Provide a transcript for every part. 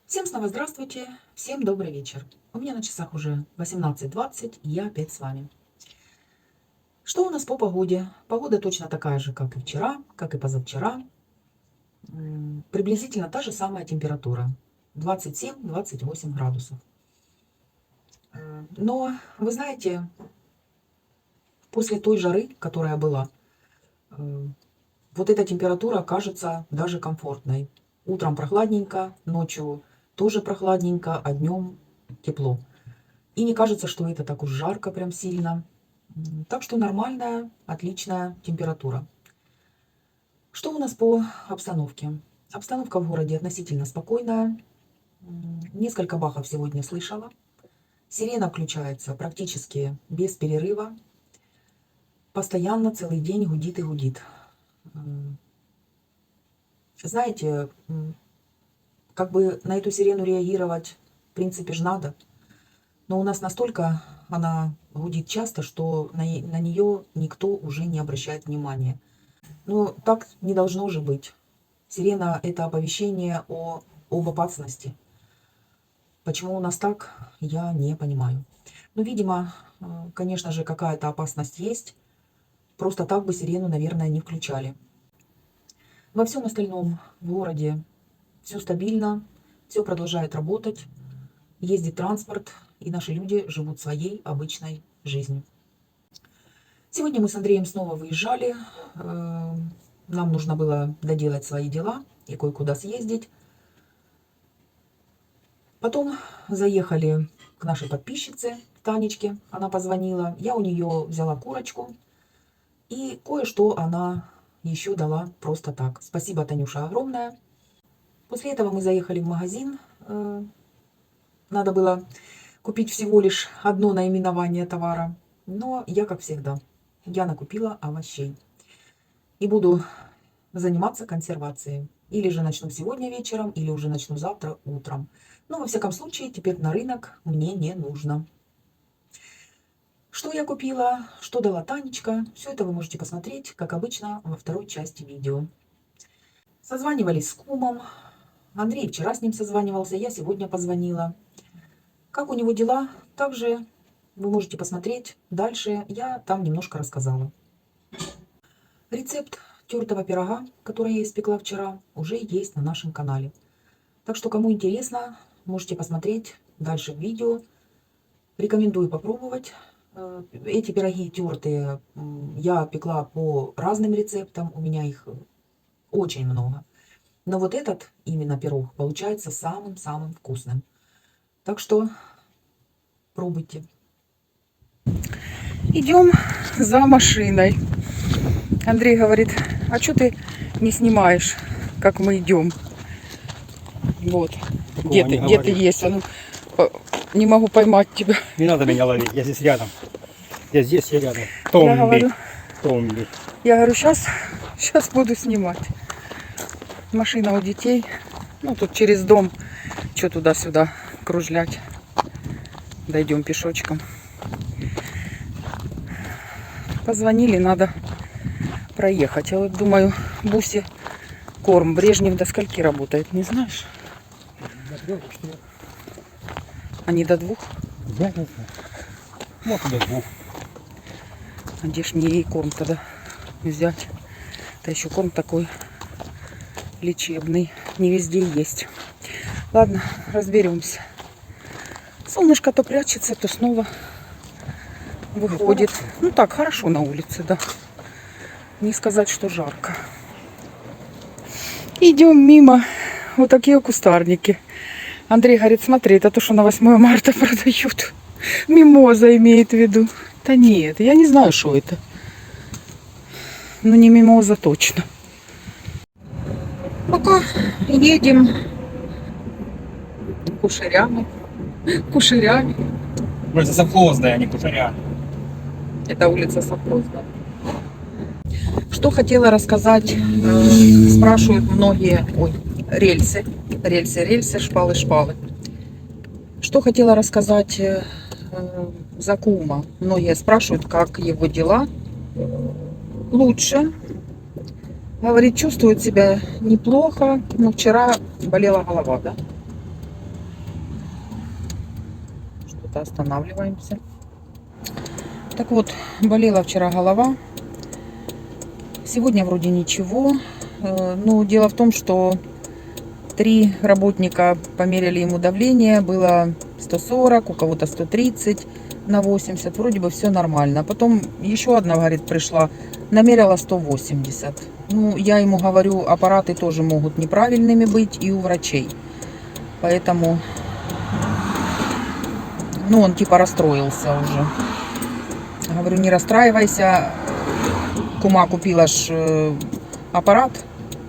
Всем снова здравствуйте, всем добрый вечер. У меня на часах уже 18:20, и я опять с вами. Что у нас по погоде? Погода точно такая же, как и вчера, как и позавчера. Приблизительно та же самая температура. 27-28 градусов. Но, вы знаете, после той жары, которая была, вот эта температура кажется даже комфортной. Утром прохладненько, ночью тоже прохладненько, а днем тепло. И не кажется, что это так уж жарко прям сильно. Так что нормальная, отличная температура. Что у нас по обстановке? Обстановка в городе относительно спокойная. Несколько бахов сегодня слышала. Сирена включается практически без перерыва. Постоянно целый день гудит и гудит. Знаете, как бы на эту сирену реагировать, в принципе, же надо. Но у нас настолько она гудит часто, что на нее никто уже не обращает внимания. Но так не должно же быть. Сирена – это оповещение об опасности. Почему у нас так, я не понимаю. Но, видимо, конечно же, какая-то опасность есть. Просто так бы сирену, наверное, не включали. Во всем остальном в городе все стабильно, все продолжает работать, ездит транспорт, и наши люди живут своей обычной жизнью. Сегодня мы с Андреем снова выезжали. Нам нужно было доделать свои дела и кое-куда съездить. Потом заехали к нашей подписчице, Танечке. Она позвонила. Я у нее взяла курочку. И кое-что она еще дала просто так. Спасибо, Танюша, огромное. После этого мы заехали в магазин. Надо было купить всего лишь одно наименование товара. Но я, как всегда, я накупила овощей. И буду заниматься консервацией. Или же начну сегодня вечером, или уже начну завтра утром. Но, во всяком случае, теперь на рынок мне не нужно. Что я купила, что дала Танечка, все это вы можете посмотреть, как обычно, во второй части видео. Созванивались с кумом. Андрей вчера с ним созванивался, я сегодня позвонила. Как у него дела, также вы можете посмотреть. Дальше я там немножко рассказала. Рецепт тертого пирога, который я испекла вчера, уже есть на нашем канале. Так что, кому интересно, можете посмотреть дальше в видео. Рекомендую попробовать. Эти пироги тертые я пекла по разным рецептам, у меня их очень много. Но вот этот именно пирог получается самым-самым вкусным. Так что пробуйте. Идем за машиной. Андрей говорит, а что ты не снимаешь, как мы идем? Вот. Где ты есть? А ну, не могу поймать тебя. Не надо меня ловить, я здесь рядом. Я здесь, я рядом. Томби. Я говорю, сейчас буду снимать. Машина у детей. Ну, тут через дом. Что туда-сюда кружлять. Дойдем пешочком. Позвонили, надо проехать. Я вот думаю, Бусе корм. Брежнев до скольки работает, не знаешь? Они до 2? Я не знаю. Может, до 2. А где ж мне ей корм тогда взять? Это еще корм такой лечебный. Не везде есть. Ладно, разберемся. Солнышко то прячется, то снова выходит. Ну так, хорошо на улице, да. Не сказать, что жарко. Идем мимо. Вот такие кустарники. Андрей говорит, смотри, это то, что на 8 марта продают. Мимоза имеет в виду. Да нет, я не знаю, что это. Но не мимоза точно. Пока едем кушерями. Кушерями. Улица совхозная, а не кушаря. Это улица совхозная. Что хотела рассказать, спрашивают многие, рельсы, шпалы. Что хотела рассказать за кума. Многие спрашивают, как его дела. Лучше. Говорит, чувствует себя неплохо, но вчера болела голова, да? где-то останавливаемся. Так вот, болела вчера голова. Сегодня вроде ничего. Но дело в том, что 3 работника померили ему давление. Было 140, у кого-то 130 на 80. Вроде бы все нормально. А потом еще одна, говорит, пришла, намерила 180. Ну, я ему говорю, аппараты тоже могут неправильными быть и у врачей. Поэтому, ну, он типа расстроился уже. Говорю, не расстраивайся. Кума купила аппарат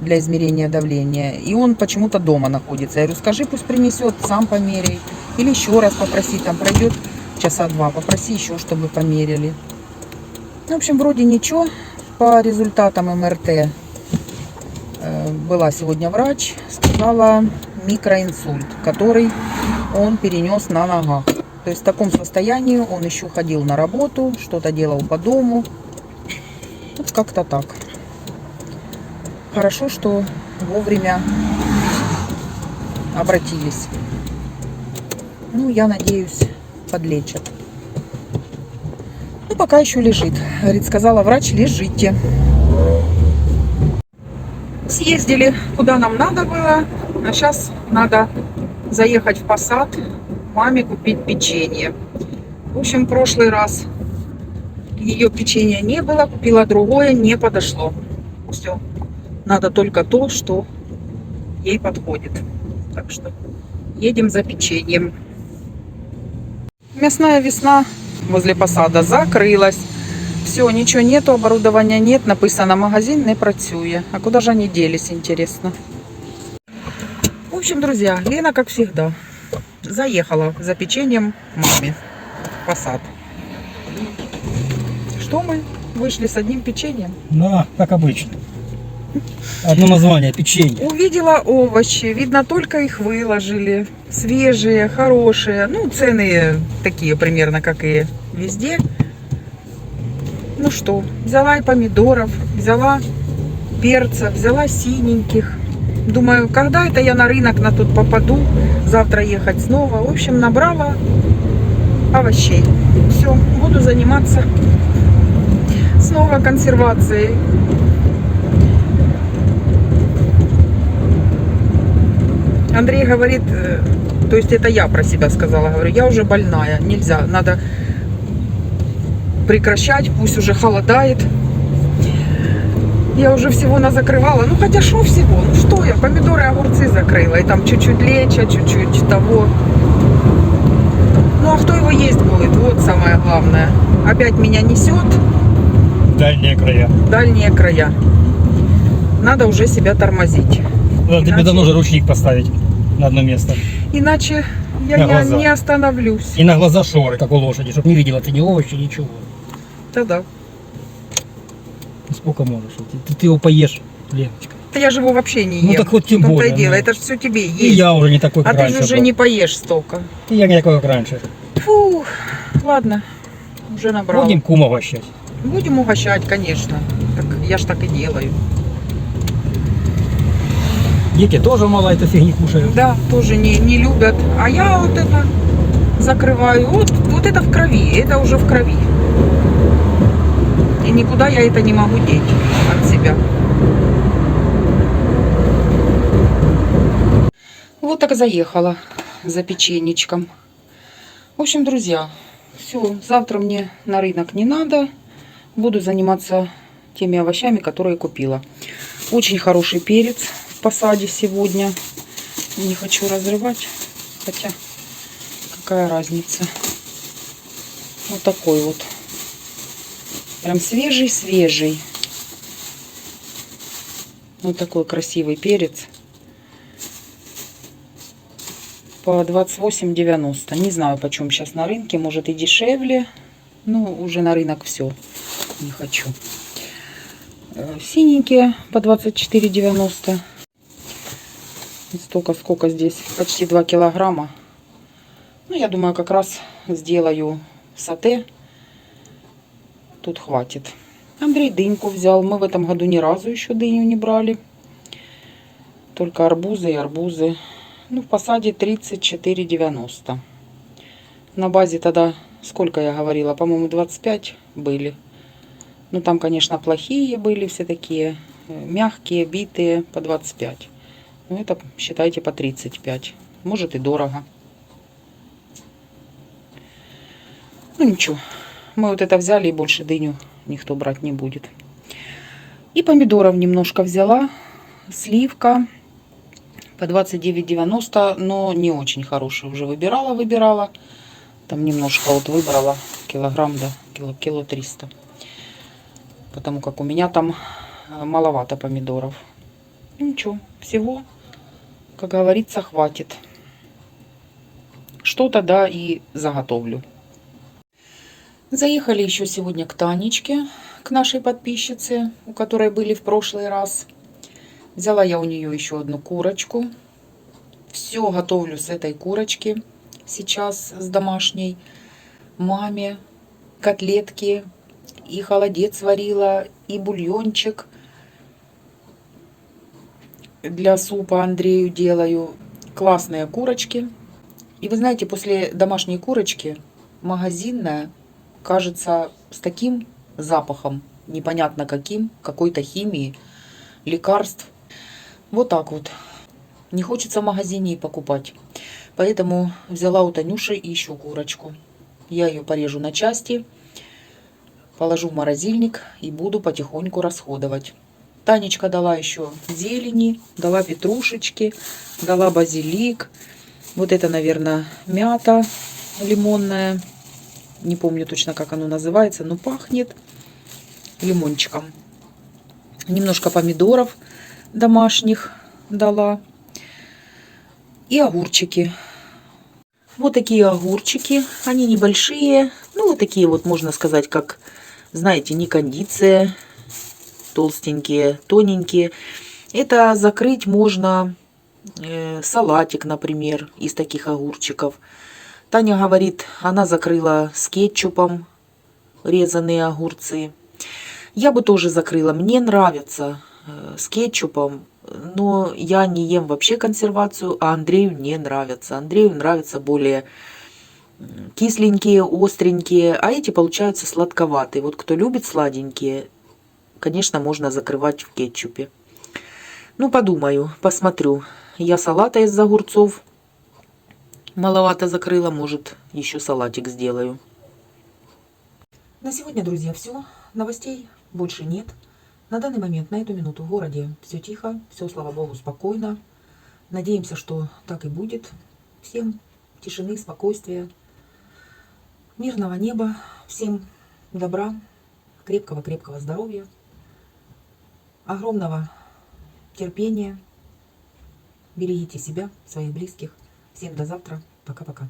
для измерения давления, и он почему-то дома находится. Я говорю, скажи, пусть принесет, сам померяй. Или еще раз попроси, там пройдет часа 2, попроси еще, чтобы померили. В общем, вроде ничего. По результатам МРТ была сегодня врач, сказала микроинсульт, который он перенес на ногах. То есть в таком состоянии он еще ходил на работу, что-то делал по дому. Вот как-то так. Хорошо, что вовремя обратились. Ну, я надеюсь, подлечат. Ну, пока еще лежит. Говорит, сказала врач, лежите. Съездили куда нам надо было. А сейчас надо заехать в Посад, маме купить печенье. В общем, в прошлый раз ее печенья не было, купила другое, не подошло. Все. Надо только то, что ей подходит. Так что едем за печеньем. Мясная весна возле Посада закрылась. Все, ничего нету, оборудования нет. Написано, магазин не працює. А куда же они делись, интересно? В общем, друзья, Лена, как всегда, заехала за печеньем маме в Посад. Что мы? Вышли с одним печеньем. Да, как обычно. Одно название, печенье. Увидела овощи, видно, только их выложили. Свежие, хорошие. Ну, цены такие примерно, как и везде. Ну что, взяла и помидоров, взяла перца, взяла синеньких. Думаю, когда это я на рынок на тут попаду, завтра ехать снова. В общем, набрала овощей. Все, буду заниматься снова консервацией. Андрей говорит, то есть это я про себя сказала, говорю, я уже больная, нельзя, надо прекращать, пусть уже холодает. Я уже всего назакрывала, ну хотя шо всего, ну что я, помидоры, огурцы закрыла, и там чуть-чуть леча, чуть-чуть того. Ну а кто его есть будет, вот самое главное. Опять меня несет. Дальние края. Дальние края. Надо уже себя тормозить. Надо тебе давно уже ручник поставить на одно место. Иначе На я глаза. не остановлюсь. И на глаза шоры, как у лошади, чтобы не видела ты ни овощи, ничего. Да-да. Сколько можешь? Ты его поешь, Леночка. Да я же его вообще не ем. Ну так вот тем В том-то более. и дело, ну. это же все тебе есть. И я уже не такой, А как ты раньше же уже был. не поешь столько. И я не такой, как раньше. Фух, ладно, уже набрала. Будем кума угощать. Будем угощать, конечно. Так, я ж так и делаю. Дети тоже мало этой фигни кушают. Да, тоже не любят. А я вот это закрываю. Вот это в крови, это уже в крови. И никуда я это не могу деть от себя. Вот так заехала за печенечком. В общем, друзья, все, завтра мне на рынок не надо. Буду заниматься теми овощами, которые купила. Очень хороший перец в Посаде сегодня. Не хочу разрывать, хотя какая разница. Вот такой вот. Прям свежий-свежий. Вот такой красивый перец. По 28,90. Не знаю, почем сейчас на рынке. Может и дешевле. Ну, уже на рынок все. Не хочу. Синенькие по 24,90. Столько, сколько здесь? Почти 2 килограмма. Ну, я думаю, как раз сделаю сате. Тут хватит. Андрей дыньку взял. Мы в этом году ни разу еще дыню не брали. Только арбузы и арбузы. Ну, в Посаде 34,90. на базе тогда, сколько я говорила, по-моему, 25 были. Ну, там, конечно, плохие были все такие, мягкие, битые, по 25. Ну, это, считайте, по 35. Может и дорого. Ну, ничего. Мы вот это взяли, и больше дыню никто брать не будет. И помидоров немножко взяла. Сливка по 29,90, но не очень хорошая. Уже выбирала. Там немножко вот выбрала. Килограмм, да, кило 300. Потому как у меня там маловато помидоров. Ну, ничего, всего, как говорится, хватит. Что-то, да, и заготовлю. Заехали еще сегодня к Танечке, к нашей подписчице, у которой были в прошлый раз. Взяла я у нее еще одну курочку. Все готовлю с этой курочки сейчас, с домашней. Маме котлетки, и холодец варила, и бульончик для супа Андрею делаю. Классные курочки. И вы знаете, после домашней курочки магазинная кажется с таким запахом, непонятно каким, какой-то химии, лекарств. Вот так вот. Не хочется в магазине и покупать. Поэтому взяла у Танюши еще курочку. Я ее порежу на части, положу в морозильник и буду потихоньку расходовать. Танечка дала еще зелени, дала петрушечки, дала базилик. Вот это, наверное, мята лимонная. Не помню точно, как оно называется, но пахнет лимончиком. Немножко помидоров домашних дала. И огурчики. Вот такие огурчики. Они небольшие. Ну, вот такие вот, можно сказать, как, знаете, не кондиция. Толстенькие, тоненькие. Это закрыть можно салатик, например, из таких огурчиков. Таня говорит, она закрыла с кетчупом резанные огурцы. Я бы тоже закрыла. Мне нравится с кетчупом, но я не ем вообще консервацию, а Андрею не нравится. Андрею нравятся более кисленькие, остренькие, а эти получаются сладковатые. Вот кто любит сладенькие, конечно, можно закрывать в кетчупе. Ну, подумаю, посмотрю. Я салата из огурцов маловато закрыла, может, еще салатик сделаю. На сегодня, друзья, все. Новостей больше нет. На данный момент, на эту минуту в городе все тихо, все, слава богу, спокойно. Надеемся, что так и будет. Всем тишины, спокойствия, мирного неба, всем добра, крепкого-крепкого здоровья, огромного терпения. Берегите себя, своих близких. Всем до завтра. Пока-пока.